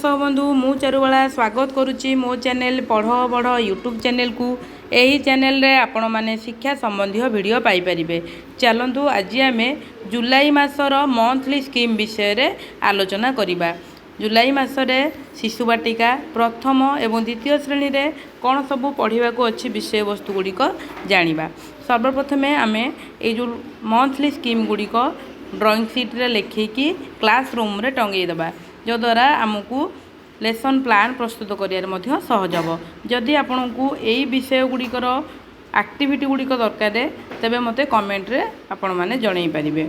दर्शक बंधु मु चारुबाला स्वागत करुच्ची मो चैनल पढ़ बड़ यूट्यूब चैनल को। यही चैनल रे आपण माने शिक्षा संबंधी वीडियो पाई परिबे। चलंतु आज आम जुलाई मासर मंथली स्कीम विषय रे आलोचना करिबा। जुलाई मासरे शिशु बाटिका प्रथम एवं द्वितीय श्रेणी रे कौन सबू पढ़ा अच्छी विषय वस्तु गुड़िक जानिबा। सर्वप्रथमे आम ये जो मंथली स्कीम गुड़िक ड्राइंग सीट रे लिखिकी क्लास रूम रे टंगई देबा, जो द्वारा आमको लेसन प्लान प्रस्तुत करियार सहज हम। जदि आपंक यही विषय गुड़िकर एक्टिविटी गुड़िक दरकार तेबे मते कमेंट रे आपण माने जणई पारिबे।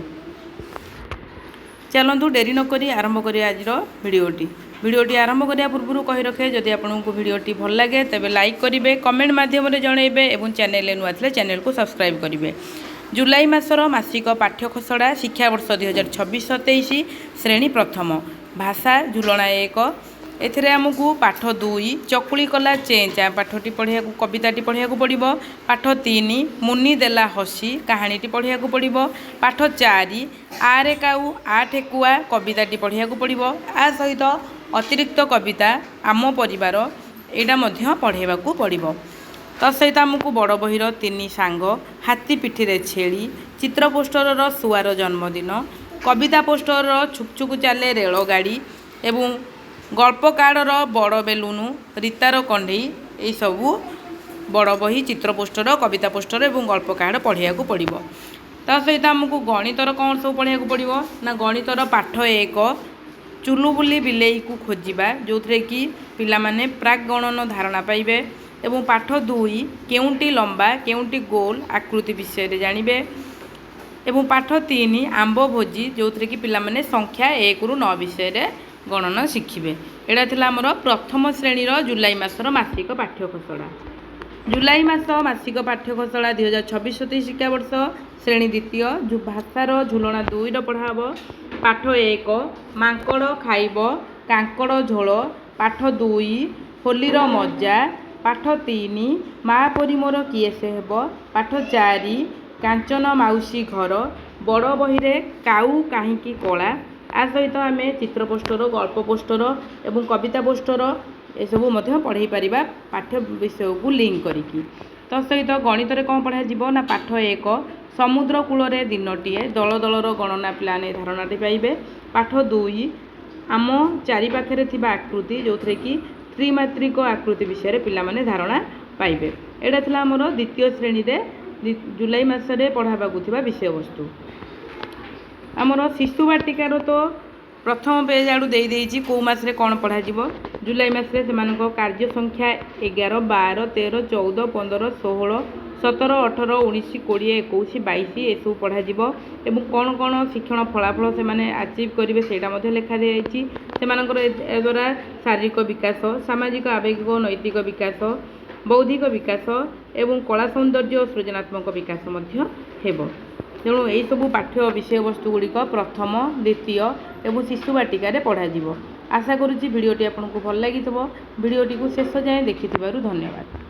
चलतु डेरी नक आरंभ करिया आज भिडियोटी आरंभ करिया पूर्व कही रखे जदि आपको भिडियोटी भल लगे तेबे लाइक करिवे, कमेंट माध्यम रे जणैबे एवं चैनल नुआ थिले चैनल को सब्सक्राइब करिवे। जुलाई मासर मासिक पाठ्य खसड़ा शिक्षा वर्ष 2026-27 श्रेणी प्रथम भाषा झुलना 1 एथिरे आमको पाठ 2 चकुली कला चेंचा पाठटी पढ़िया कविताटी पढ़िया पड़ो। पाठ 3 मुनि देला हसी कहानीटी पढ़िया पड़ो। पाठ 4 आरे काऊ आ ठेकुआ कविताटी पढ़िया पड़ो। आ सहित अतिरिक्त कविता आम परिवार यहाँ पढ़ेगा पड़ो। तसहित आमको बड़ बहीर 3 सांग हाथी पिठी रे छेली चित्र पोस्टर सुआर जन्मदिन कविता पोस्टर छुकछुक चले रेलगाड़ी एवं गल्प कार्डर बड़ बेलुनु रीतार कंढई यही सबू बड़ बही चित्र पोस्टर कविता पोस्टर एवं गल्प कार्ड पढ़िया पड़ो। तसहित आमको गणितर कौन सब पढ़िया पड़ो ना गणितर पाठ 1 चुलु बुली बिलेई को खोजा जो थे कि पिला माने प्राक गणन धारणा पाइबे एवं पाठ 2 केउंटी लंबा केउंटी गोल आकृति विषय जानवे एवं पाठ 3 आंब भोजी जो थे कि पिला माने संख्या 1 ରୁ 9 विषय गणना शिखिबे। एटा थिला हमर प्रथम श्रेणी जुलाई मासर मासिक पाठ्य खसड़ा। जुलाई मास मासिक पाठ्य खसड़ा 2026-27 शिक्षा वर्ष श्रेणी द्वितीय भाषार झुलना 2 पढ़ा हम। पाठ 1 मांकड़ खाइब कांकड़ झोल पाठ 2 होलीर मजा पाठ 3 माँ परी मोर किए से हेब पाठ 4 कांचन माउसी घर बड़ बही काऊ कहीं कला। आ सहित आम चित्र पोस्टर गल्प पोस्टर एवं कविता पोस्टर एसबू पढ़े पारिबा पाठ्य विषय को लिंक करिकी। तो सहित गणित कौन पढ़ा जीवो ना पाठ 1 समुद्र कूल दिनटीए दल दलर गणना प्लान धारणाटी पाइबे। पाठ 2 आम चारिपाखे थिबा आकृति जो थे कि त्रिमात्रिक आकृति विषय पिला माने धारणा पाइबे। एटा थिला हमर द्वितीय श्रेणी रे जुलाई मासरे पढ़ाबाकू थिबा विषय वस्तु। आमर शिशु बाटिकार तो प्रथम पेज आड़ू दे देइछि को मास रे कौन पढ़ा जीवो। जुलाई मास रे सेमानक कार्य संख्या 11 12 13 14 15 16 17 18 19 20 21 22 एसबू पढ़ा जीवो एवं कौन कौन शिक्षण फलाफल से माने अचीव करेंगे सेटा मध्य लिखा दिखाई से द्वारा शारीरिक विकास सामाजिक आवेगिक नैतिक विकास बौद्धिक विकास एवं कला सौंदर्य और सृजनात्मक विकास मध्य हेबो। तेणु यही सबू पाठ्य विषय वस्तु गुड़िक प्रथम द्वितीय एवं शिशु बाटिकार पढ़ा जीवो। आशा करुच्ची भिडियोटी आपको भल लगी भिडियोटी को शेष जाए देखि धन्यवाद।